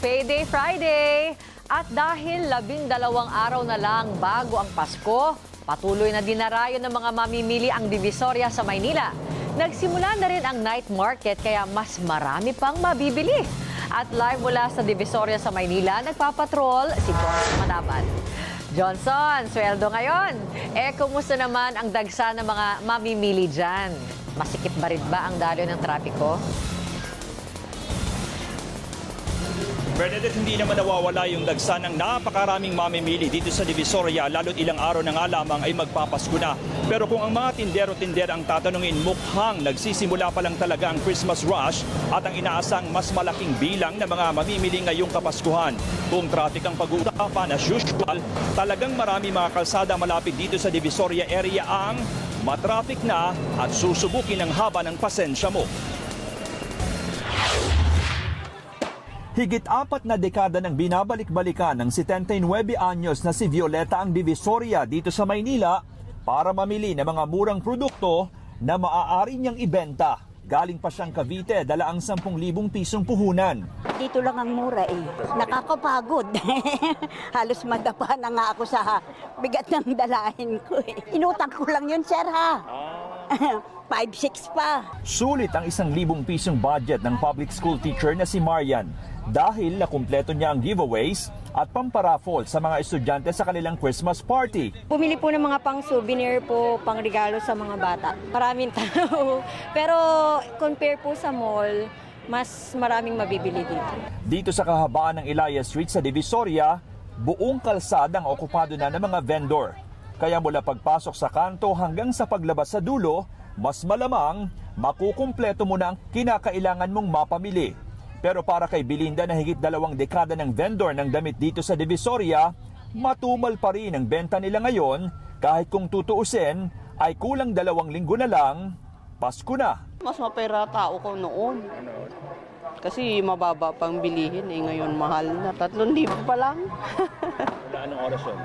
Payday Friday! At dahil 12 araw na lang bago ang Pasko, patuloy na dinarayo ng mga mamimili ang Divisoria sa Maynila. Nagsimula na rin ang night market kaya mas marami pang mabibili. At live mula sa Divisoria sa Maynila, nagpapatrol si Johnson Manaban. Johnson, sweldo ngayon. Kumusta naman ang dagsa ng mga mamimili dyan? Masikip ba rin ba ang daloy ng trapiko? Bernadette, hindi naman nawawala yung dagsa ng napakaraming mamimili dito sa Divisoria, lalo't ilang araw na nga lamang ay magpapasko na. Pero kung ang mga tindero-tindera ang tatanungin, mukhang nagsisimula pa lang talaga ang Christmas rush at ang inaasang mas malaking bilang ng mga mamimili ngayong Kapaskuhan. Kung traffic ang pag-uusapan as usual, talagang marami mga kalsada malapit dito sa Divisoria area ang matraffic na at susubukin ang haba ng pasensya mo. Higit 4 na dekada nang binabalik-balikan ng 79 anyos na si Violeta ang Divisoria dito sa Maynila para mamili ng mga murang produkto na maaari niyang ibenta. Galing pa siyang Cavite, dala ang 10,000 pisong puhunan. Dito lang ang mura eh. Nakakapagod. Halos madapa na nga ako sa bigat ng dalahin ko eh. Inutang ko lang yun, sir ha. 5-6 pa. Sulit ang 1,000 pisong budget ng public school teacher na si Marian dahil nakumpleto niya ang giveaways at pamparaffle sa mga estudyante sa kanilang Christmas party. Bumili po ng mga pang-souvenir po, pang-regalo sa mga bata. Maraming tao. Pero compare po sa mall, mas maraming mabibili dito. Dito sa kahabaan ng Elias Street sa Divisoria, buong kalsada ang okupado na ng mga vendor. Kaya mula pagpasok sa kanto hanggang sa paglabas sa dulo, mas malamang makukumpleto mo na ang kinakailangan mong mapamili. Pero para kay Belinda na higit 2 dekada ng vendor ng damit dito sa Divisoria, matumal pa rin ang benta nila ngayon kahit kung tutuusin ay kulang 2 linggo na lang, Pasko na. Mas mapera tao ko noon. Kasi mababa pang bilihin ngayon mahal na. 3,000 pa lang. Wala anong oras yun?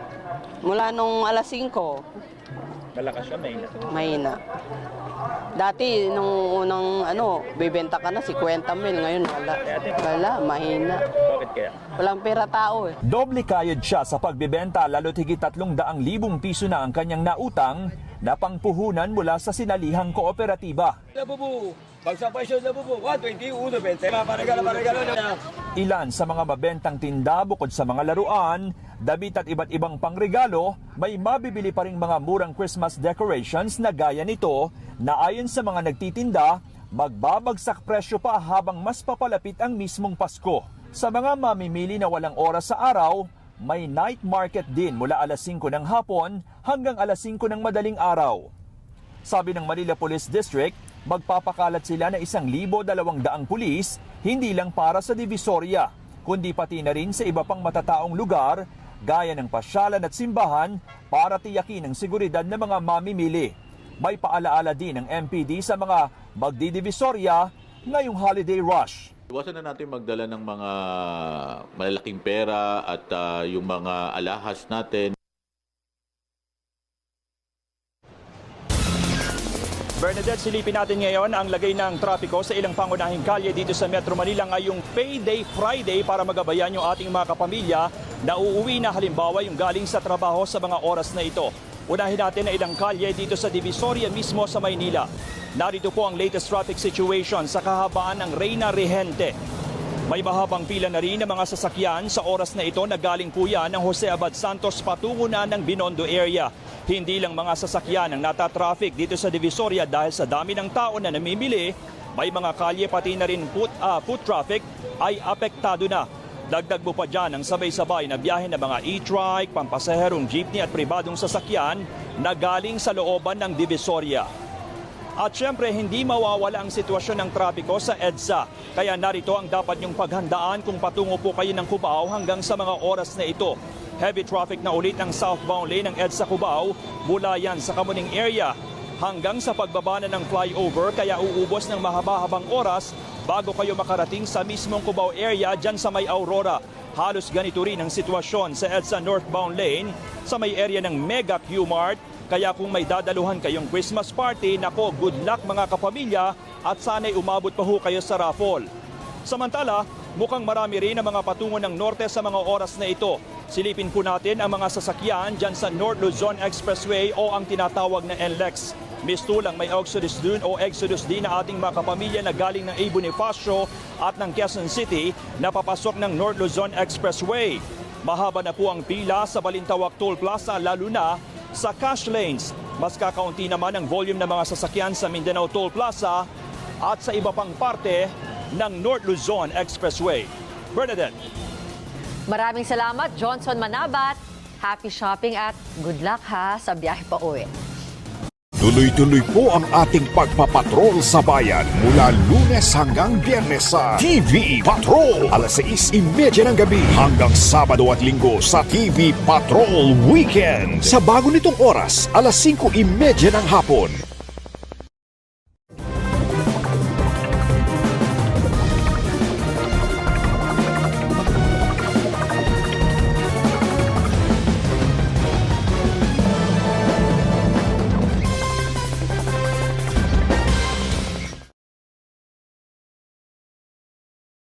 Mula nung alas 5. Malakas siya, mahina. Mahina. Dati, nung unang bibenta ka na 50 mil, ngayon wala. Wala, mahina. Bakit kaya? Walang pera tao eh. Doble kayod siya sa pagbebenta lalo't higit 300,000 piso na ang kanyang nautang na pangpuhunan mula sa sinalihang kooperatiba. Ilan sa mga mabentang tinda bukod sa mga laruan, damit at iba't ibang pangregalo, may mabibili pa ring mga murang Christmas decorations na gaya nito na ayon sa mga nagtitinda, magbabagsak presyo pa habang mas papalapit ang mismong Pasko. Sa mga mamimili na walang oras sa araw, may night market din mula alas 5 ng hapon hanggang alas 5 ng madaling araw. Sabi ng Manila Police District, magpapakalat sila na 1,200 pulis, hindi lang para sa Divisoria, kundi pati na rin sa iba pang matataong lugar, gaya ng pasyalan at simbahan para tiyakin ang seguridad ng mga mamimili. May paalaala din ng MPD sa mga magdidivisoria ngayong holiday rush. Iwasan na natin magdala ng mga malalaking pera at yung mga alahas natin. Bernadette, silipin natin ngayon ang lagay ng trapiko sa ilang pangunahing kalye dito sa Metro Manila ngayong Payday Friday para magabayan yung ating mga kapamilya na uuwi na halimbawa yung galing sa trabaho sa mga oras na ito. Unahin natin na ilang kalye dito sa Divisoria mismo sa Maynila. Narito po ang latest traffic situation sa kahabaan ng Reyna Regente. May mahabang pila na rin ng mga sasakyan sa oras na ito na galing po yan ng Jose Abad Santos patungo na ng Binondo area. Hindi lang mga sasakyan ang natatraffic dito sa Divisoria dahil sa dami ng tao na namimili, may mga kalye pati na rin foot traffic ay apektado na. Dagdag mo pa dyan ang sabay-sabay na biyahe ng mga e-trike, pampasaherong jeepney at pribadong sasakyan na galing sa looban ng Divisoria. At syempre, hindi mawawala ang sitwasyon ng trapiko sa EDSA. Kaya narito ang dapat niyong paghandaan kung patungo po kayo ng Cubao hanggang sa mga oras na ito. Heavy traffic na ulit ang southbound lane ng EDSA Cubao mula yan sa Kamuning area hanggang sa pagbaba na ng flyover kaya uubos ng mahaba-habang oras bago kayo makarating sa mismong Cubao area dyan sa may Aurora. Halos ganito rin ang sitwasyon sa EDSA northbound lane sa may area ng Mega Q-Mart. Kaya kung may dadaluhan kayong Christmas party, nako, good luck mga kapamilya at sana'y umabot pa ho kayo sa raffle. Samantala, Mukhang marami rin ang mga patungo ng norte sa mga oras na ito. Silipin po natin ang mga sasakyan dyan sa North Luzon Expressway o ang tinatawag na NLEX. Mistulang may Exodus dun o Exodus din na ating mga kapamilya na galing ng A. Bonifacio at ng Quezon City na papasok ng North Luzon Expressway. Mahaba na po ang pila sa Balintawak Toll Plaza lalo na sa cash lanes. Mas kakaunti naman ang volume ng mga sasakyan sa Mindanao Toll Plaza at sa iba pang parte ng North Luzon Expressway. Bernadette. Maraming salamat, Johnson Manabat. Happy shopping at good luck ha sa biyahe pa uwi. Tuloy-tuloy po ang ating pagpapatrol sa bayan mula Lunes hanggang Biyernes sa TV Patrol. Alas 6:30 ng gabi hanggang Sabado at Linggo sa TV Patrol Weekend. Sa bago nitong oras, alas 5:30 ng hapon.